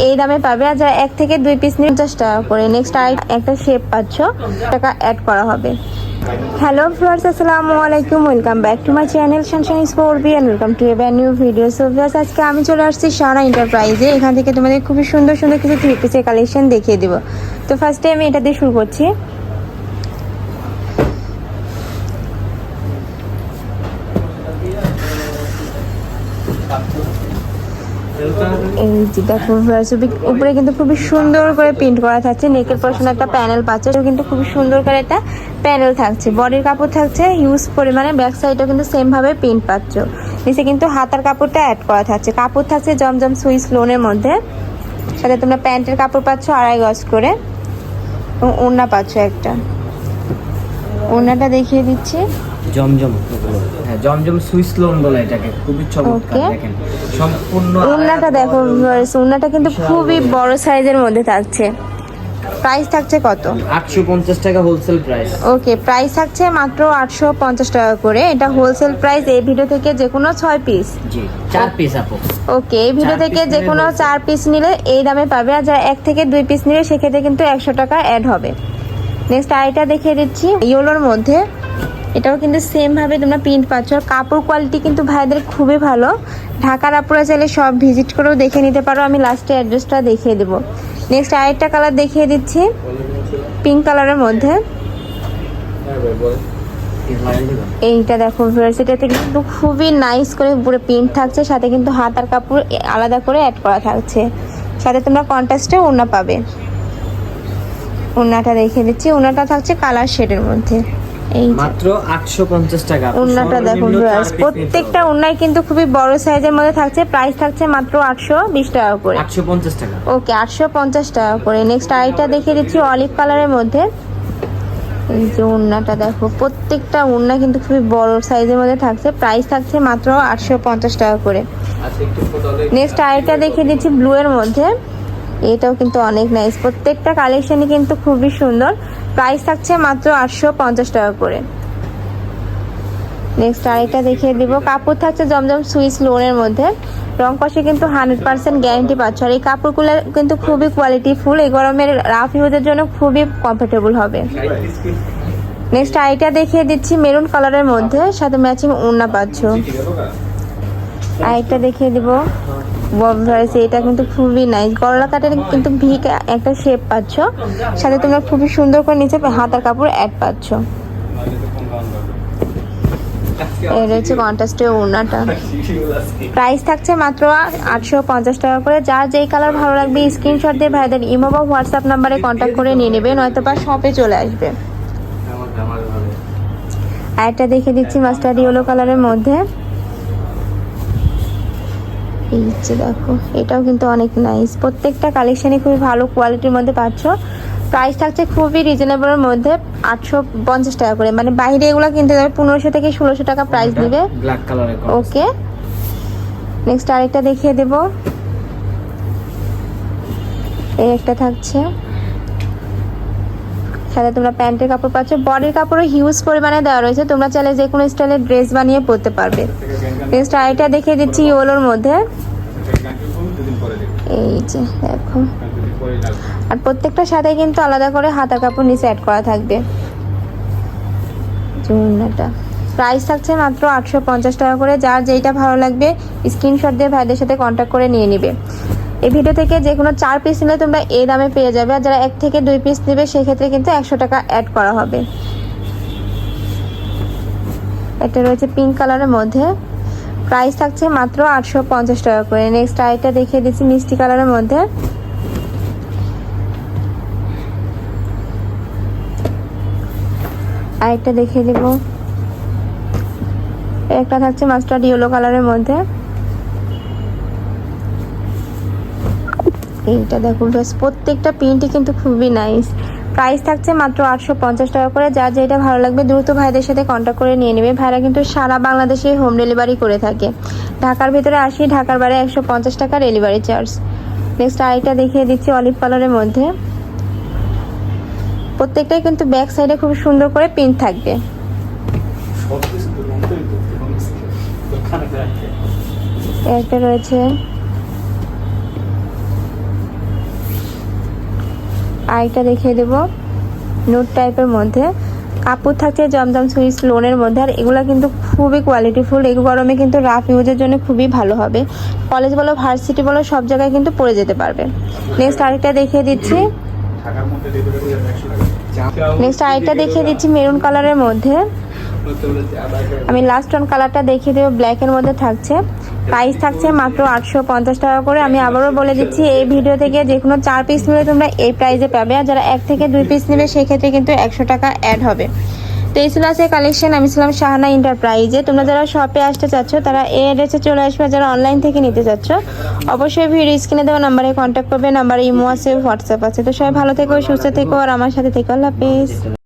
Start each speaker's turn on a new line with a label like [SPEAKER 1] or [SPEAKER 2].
[SPEAKER 1] এই দামে পাবে। আর যারা 1 থেকে 2 পিস নিয়ে 50 টাকা করে। নেক্সট একটা শেপ পাচ্ছ, টাকা অ্যাড করা হবে। হ্যালো ভিউয়ার্স, আসসালামু আলাইকুম, welcome back to my channel Sunshine Sportby and welcome to a brand new video. So viewers, আজকে আমি চলে আসছি শানা এন্টারপ্রাইজে। এখান থেকে তোমাদের খুবই সুন্দর সুন্দর কিছু 3 পিসের কালেকশন দেখিয়ে দেবো। তো ফার্স্টে আমি এটা দিয়ে শুরু করছি। এই যে দেখো উপরে কিন্তু খুবই সুন্দর করে প্রিন্ট করা থাকছে। নেকের পশনে একটা প্যানেল পাচ্ছে, কিন্তু খুবই সুন্দর করে একটা প্যানেল থাকছে। বডির কাপড় থাকছে হিউজ পরিমাণে, ব্যাক সাইডেও কিন্তু সেম ভাবে প্রিন্ট পাচ্ছ। নিচে কিন্তু হাতার কাপড়টা অ্যাড করা থাকছে। কাপড় থাকছে জমজম সুইস লোনের মধ্যে। সাথে তোমরা প্যান্টের কাপড় পাচ্ছ 2.5 গজ করে, এবং ওড়না পাচ্ছ একটা। ওড়নাটা দেখিয়ে দিচ্ছি।
[SPEAKER 2] জমজম, হ্যাঁ জমজম সুইস লোন বলে এটাকে, খুবই চমৎকার। দেখেন সম্পূর্ণ
[SPEAKER 1] ওড়নাটা দেখো, ওড়নাটা কিন্তু খুবই বড় সাইজের মধ্যে থাকছে। প্রাইস থাকছে কত?
[SPEAKER 2] 850 টাকা হোলসেল প্রাইস।
[SPEAKER 1] ওকে, প্রাইস থাকছে মাত্র 850 টাকা করে। এটা হোলসেল প্রাইস। এই ভিডিও থেকে যে কোনো 6 পিস,
[SPEAKER 2] জি 4 পিস আপু।
[SPEAKER 1] ওকে, এই ভিডিও থেকে যে কোনো 4 পিস নিলে এই দামে পাবে। আর যারা 1 থেকে 2 পিস নিলে সেক্ষেত্রে কিন্তু 100 টাকা অ্যাড হবে। নেক্সট আইটা দেখিয়ে দিচ্ছি ইয়েলোর মধ্যে। এটাও কিন্তু সেম ভাবে তোমরা প্রিন্ট পাচ্ছ। আর কাপড় কোয়ালিটি কিন্তু ভাইদের খুবই ভালো। ঢাকার আপুরা চাইলে সব ভিজিট করেও দেখে নিতে পারো। আমি লাস্টে অ্যাড্রেসটা দেখিয়ে দেবো। নেক্সট আরেকটা কালার দেখিয়ে দিচ্ছি, পিঙ্ক কালারের মধ্যে। এইটা দেখো, এটাতে কিন্তু খুবই নাইস করে পুরো প্রিন্ট থাকছে। সাথে কিন্তু হাতার কাপড় আলাদা করে অ্যাড করা থাকছে। সাথে তোমরা কন্ট্রাস্টে ওড়না পাবে। ওড়নাটা দেখিয়ে দিচ্ছি। ওড়নাটা থাকছে কালার শেডের মধ্যে। এই
[SPEAKER 2] মাত্র 850 টাকা।
[SPEAKER 1] ওড়নাটা দেখো ভিউয়ার্স, প্রত্যেকটা ওড়নাই কিন্তু খুবই বড় সাইজের মধ্যে থাকছে। প্রাইস থাকছে মাত্র 820 টাকা করে।
[SPEAKER 2] 850 টাকা,
[SPEAKER 1] ওকে, 850 টাকা করে। নেক্সট আইটা দেখিয়ে দিচ্ছি অলিভ কালারের মধ্যে। এই যে ওড়নাটা দেখো, প্রত্যেকটা ওড়না কিন্তু খুবই বড় সাইজের মধ্যে থাকছে। প্রাইস থাকছে মাত্র 850 টাকা করে। নেক্সট আইটা দেখিয়ে দিচ্ছি ব্লু এর মধ্যে। এটাও কিন্তু অনেক নাইস। প্রত্যেকটা কালেকশনই কিন্তু খুবই সুন্দর। প্রাইস থাকছে মাত্র 850 টাকা করে। নেক্সট আরেকটা দেখিয়ে দিব। কাপড় থাকছে জমজম সুইস লোনের মধ্যে। রং কষে কিন্তু 100% গ্যারান্টি পাচ্ছ। আর এই কাপড়গুলো কিন্তু খুবই কোয়ালিটি ফুল। এই গরমের রাফ ইউজের জন্য খুবই কমফোর্টেবল হবে। নেক্সট আইটা দেখিয়ে দিচ্ছি মেরুন কালারের মধ্যে, সাথে ম্যাচিং ওড়না পাচ্ছ। আইটা দেখিয়ে দিব। এটা কিন্তু খুবই নাইস। গলা কাটের কিন্তু ভিক একটা শেপ পাচ্ছ। সাথে তোমরা খুবই সুন্দর করে নিচে হাতার কাপড় অ্যাড পাচ্ছ। এটা হচ্ছে কন্ট্রাস্টের ওড়নাটা। প্রাইস থাকছে মাত্র 850 টাকা করে। যার যেই কালার ভালো লাগবে স্ক্রিনশট দিয়ে ভাইদের ইমো বা হোয়াটসঅ্যাপ নাম্বারে কন্ট্যাক্ট করে নিয়ে নেবে, নয়তো বা শপে চলে আসবে। আরেকটা দেখে দিচ্ছি মাস্টার্ড ইয়েলো কালারের মধ্যে। এই যে দেখো, এটাও কিন্তু অনেক নাইস। প্রত্যেকটা কালেকশনই খুবই ভালো কোয়ালিটির মধ্যে পাচ্ছ। প্রাইস থাকছে খুবই রিজনেবলের মধ্যে, 850 টাকা করে। মানে বাইরে এগুলো কিনতে যাবে 1500 থেকে 1600 টাকা প্রাইস নেবে।
[SPEAKER 2] ব্ল্যাক কালারের।
[SPEAKER 1] ওকে, নেক্সট আরেকটা দেখিয়ে দেব। এই একটা থাকছে। সাথে তোমরা প্যান্টের কাপড় পাচ্ছ। বডির কাপড়ও হিউজ পরিমাণে দেওয়া রয়েছে। তোমরা চাইলে যে কোনো স্টাইলের ড্রেস বানিয়ে পরতে পারবে। নেক্সট আরেকটা দেখিয়ে দিচ্ছি ইয়েলোর মধ্যে। এই যে দেখো, আর প্রত্যেকটার সাথে কিন্তু আলাদা করে হাতার কাপড় নিচে অ্যাড করা থাকবে। প্রাইস থাকছে মাত্র 850 টাকা করে। যার যেইটা ভালো লাগবে স্ক্রিনশট দিয়ে ভাইদের সাথে কন্ট্যাক্ট করে নিয়ে নিবে। এই ভিডিও থেকে যে কোনো 4 পিস নিলে তোমরা এই দামে পেয়ে যাবে। আর যারা 1 থেকে 2 পিস নেবে সেক্ষেত্রে কিন্তু 100 টাকা অ্যাড করা হবে। এটা রয়েছে পিঙ্ক কালারের মধ্যে। প্রাইস থাকছে মাত্র 850 টাকা করে। নেক্সট আইটা দেখিয়ে দিচ্ছি মিষ্টি কালারের মধ্যে। আরেকটা দেখিয়ে দিব। একটা থাকছে মাস্টার্ড ইয়েলো কালারের মধ্যে। এইটা দেখো, প্রত্যেকটা প্রিন্টই কিন্তু খুবই নাইস। প্রাইস থাকছে মাত্র 850 টাকা করে। যার যেটা ভালো লাগবে দ্রুত ভাইদের সাথে কন্ট্যাক্ট করে নিয়ে নেবে। ভাইরা কিন্তু সারা বাংলাদেশে হোম ডেলিভারি করে থাকে। ঢাকার ভিতরে 80, ঢাকার বাইরে 150 টাকা ডেলিভারি চার্জ। নেক্সট আরেকটা দেখিয়ে দিচ্ছি অলিভ কালারের মধ্যে। প্রত্যেকটাই কিন্তু ব্যাক সাইডে খুব সুন্দর করে প্রিন্ট থাকবে। একটা রয়েছে আরেকটা দেখিয়ে দেবো নোট টাইপের মধ্যে, কাপড় থাকছে জমজম সুইস লোনের মধ্যে। আর এগুলো কিন্তু খুবই কোয়ালিটিফুল, এই গরমে কিন্তু রাফ ইউজের জন্য খুবই ভালো হবে। কলেজ বলো ভার্সিটি বলো সব জায়গায় কিন্তু পরে যেতে পারবে। নেক্সট আরেকটা দেখিয়ে দিচ্ছি, মেরুন কালারের মধ্যে। আমি লাস্ট অন কালারটা দেখিয়ে দেবো, ব্ল্যাকের মধ্যে থাকছে। প্রাইস থাকছে মাত্র 850 টাকা করে। আমি আবারও বলে দিচ্ছি, এই ভিডিও থেকে যে কোনো 4 পিস নিলে তোমরা এই প্রাইসে পাবে, আর যারা 1 থেকে 2 পিস নেবে সেক্ষেত্রে কিন্তু 100 টাকা অ্যাড হবে। তো এই ছিল আজকের কালেকশন। আমি ছিলাম শাহানা এন্টারপ্রাইজে। তোমরা যারা শপে আসতে চাচ্ছ তারা এই অ্যাড্রেসে চলে আসবে, যারা অনলাইন থেকে নিতে চাচ্ছ অবশ্যই ভিডিও স্ক্রিনে দেওয়া নাম্বারে কন্ট্যাক্ট করবে। নাম্বারে ইমো আছে, হোয়াটসঅ্যাপ আছে। তো সবাই ভালো থেকো, সুস্থ থেকো, আর আমার সাথে থেকো। আল্লাহ হাফেজ।